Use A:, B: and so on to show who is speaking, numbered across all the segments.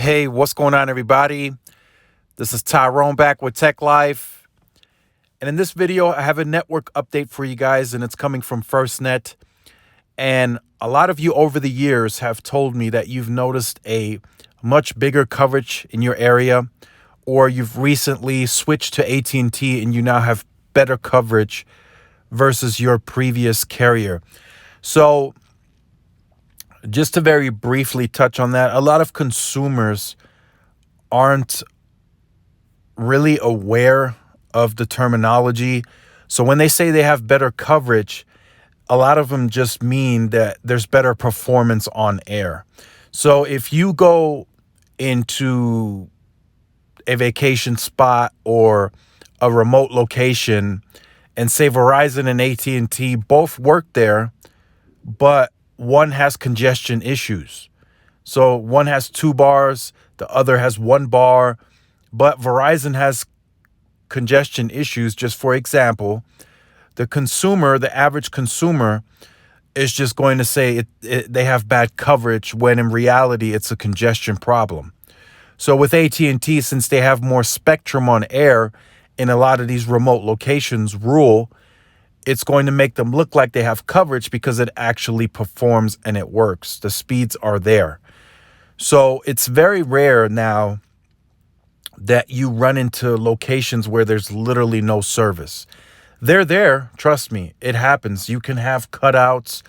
A: Hey, what's going on, everybody? This is Tyrone back with Tech Life. And in this video, I have a network update for you guys, and it's coming from FirstNet. And a lot of you over the years have told me that you've noticed a much bigger coverage in your area, or you've recently switched to At&T and you now have better coverage versus your previous carrier. So just to very briefly touch on that, a lot of consumers aren't really aware of the terminology. So when they say they have better coverage, a lot of them just mean that there's better performance on air. So if you go into a vacation spot or a remote location and say Verizon and At&T both work there, but one has congestion issues. So one has 2 bars, the other has 1 bar, but Verizon has congestion issues. Just for example, the average consumer is just going to say they have bad coverage when in reality it's a congestion problem. So with At&T, since they have more spectrum on air in a lot of these remote locations, it's going to make them look like they have coverage because it actually performs and it works. The speeds are there. So it's very rare now that you run into locations where there's literally no service. They're there, trust me, it happens. You can have cutouts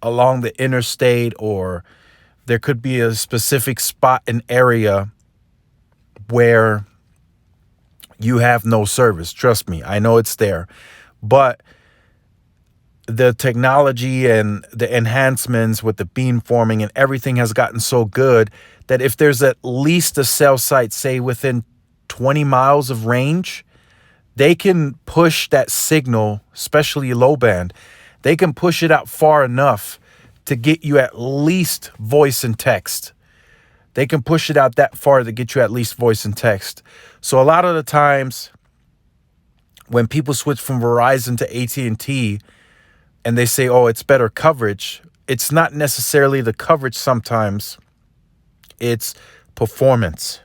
A: along the interstate, or there could be a specific spot, an area where you have no service. Trust me, I know it's there. But the technology and the enhancements with the beamforming and everything has gotten so good that if there's at least a cell site, say within 20 miles of range, they can push that signal, especially low band, they can push it out far enough to get you at least voice and text. They can push it out that far to get you at least voice and text. So a lot of the times when people switch from Verizon to At&T, and they say, oh, it's better coverage, it's not necessarily the coverage sometimes, it's performance.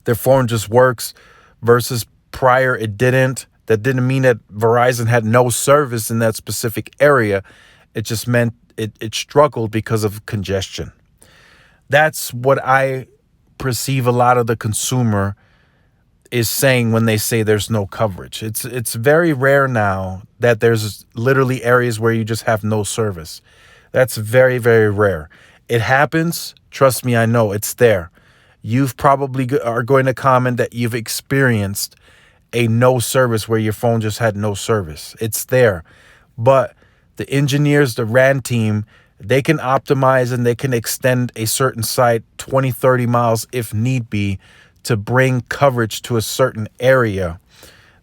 A: Their phone just works versus prior it didn't. That didn't mean that Verizon had no service in that specific area. It just meant it struggled because of congestion. That's what I perceive a lot of the consumer is saying when they say there's no coverage. It's very rare now that there's literally areas where you just have no service. That's very, very rare. It happens. Trust me, I know it's there. You've probably are going to comment that you've experienced a no service where your phone just had no service. It's there. But the engineers, the RAN team, they can optimize and they can extend a certain site 20, 30 miles if need be, to bring coverage to a certain area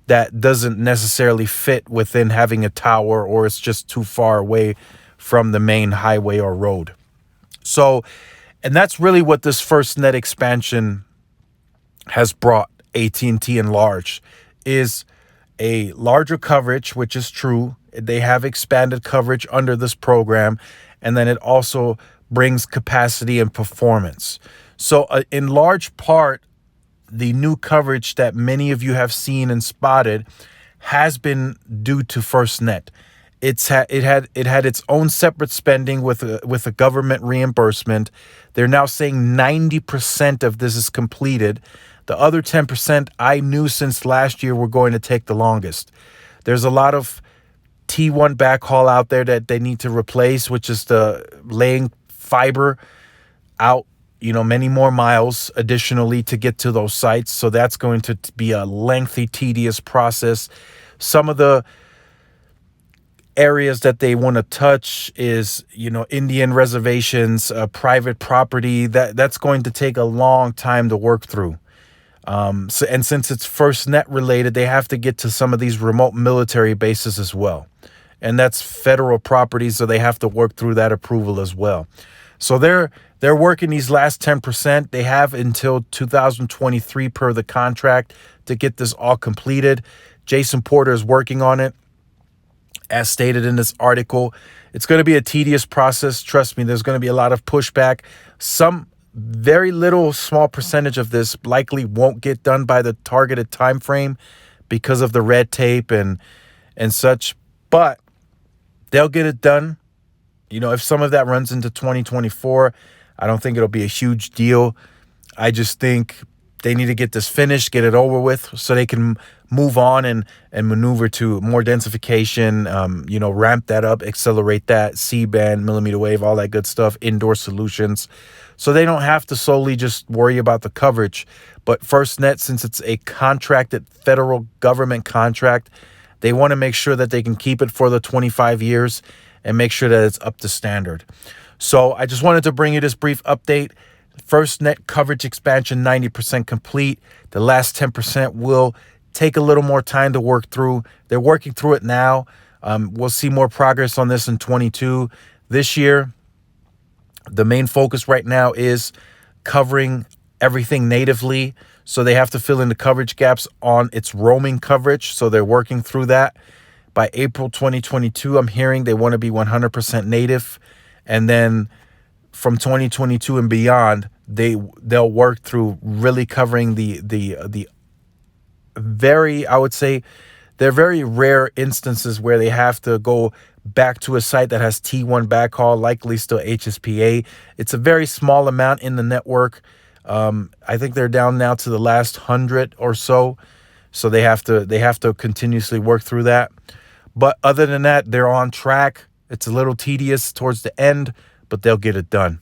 A: that doesn't necessarily fit within having a tower, or it's just too far away from the main highway or road. So, and that's really what this FirstNet expansion has brought At&T enlarged, is a larger coverage, which is true. They have expanded coverage under this program, and then it also brings capacity and performance. So in large part, the new coverage that many of you have seen and spotted has been due to FirstNet. It had its own separate spending with a government reimbursement. They're now saying 90% of this is completed. The other 10% I knew since last year were going to take the longest. There's a lot of T1 backhaul out there that they need to replace, which is the laying fiber out, many more miles additionally to get to those sites. So that's going to be a lengthy, tedious process. Some of the areas that they want to touch is, Indian reservations, private property. That's going to take a long time to work through. And since it's FirstNet related, they have to get to some of these remote military bases as well. And that's federal property, so they have to work through that approval as well. So they're working these last 10%. They have until 2023 per the contract to get this all completed. Jason Porter is working on it. As stated in this article, it's going to be a tedious process. Trust me, there's going to be a lot of pushback. Some very little small percentage of this likely won't get done by the targeted time frame because of the red tape and such, but they'll get it done. You know, if some of that runs into 2024, I don't think it'll be a huge deal. I just think they need to get this finished, get it over with, so they can move on and maneuver to more densification, you know, ramp that up, accelerate that, C-band, millimeter wave, all that good stuff, indoor solutions. So they don't have to solely just worry about the coverage. But FirstNet, since it's a contracted federal government contract, they want to make sure that they can keep it for the 25 years and make sure that it's up to standard. So I just wanted to bring you this brief update. FirstNet coverage expansion 90% complete. The last 10% will take a little more time to work through. They're working through it now. We'll see more progress on this in 22. This year, the main focus right now is covering everything natively. So they have to fill in the coverage gaps on its roaming coverage. So they're working through that. By April 2022, I'm hearing they want to be 100% native. And then from 2022 and beyond, they'll work through really covering the very, I would say, they're very rare instances where they have to go back to a site that has T1 backhaul, likely still HSPA. It's a very small amount in the network. I think they're down now to the last 100 or so. So they have to continuously work through that. But other than that, they're on track. It's a little tedious towards the end, but they'll get it done.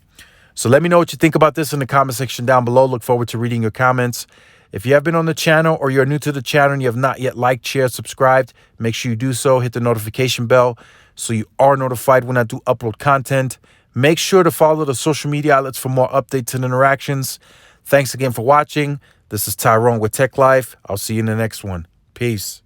A: So let me know what you think about this in the comment section down below. Look forward to reading your comments. If you have been on the channel or you're new to the channel and you have not yet liked, shared, subscribed, make sure you do so. Hit the notification bell so you are notified when I do upload content. Make sure to follow the social media outlets for more updates and interactions. Thanks again for watching. This is Tyrone with Tech Life. I'll see you in the next one. Peace.